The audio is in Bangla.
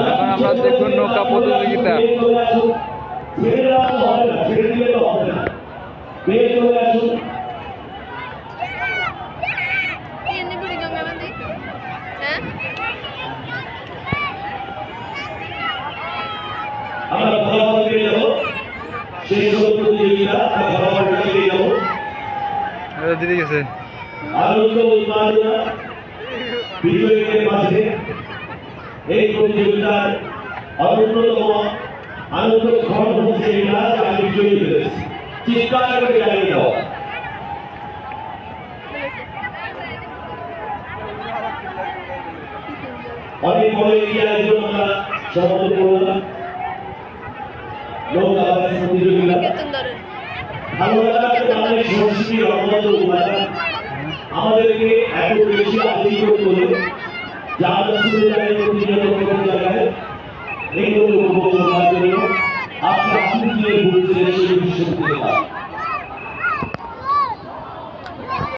এখন আমরা দেখুন নৌকা প্রতিযোগিতা। আমরা ফলাফল পেয়ে যাবো, সেই প্রতিযোগিতা ফলাফল পেয়ে যাবো। দিতে গেছে আনন্দ উন্মাদনা বিজয়ীদের মাঝে এই প্রতিযোগিতার অন্যতম আনন্দ ক্ষণ হচ্ছে এটা আমি বিজয়ী হয়েছি। চিৎকার করে জানিয়ে দেওয়া। অনেক বড় এরিয়ার জন্য আমরা সমাপ্ত করলাম নৌকা প্রতিযোগিতা। ভালো লাগার আমাদের সংস্কৃতির অন্যত উপাদান আমাদেরকে এত বেশি আধিক্য করে যা শুধু জায়গায় প্রতিনিয়ত কোনো জায়গায় এগুলো উপভোগ করার জন্য আজকে আপনি যে ঘুরছিলেন সেই বিশ্ববিদ্যালয়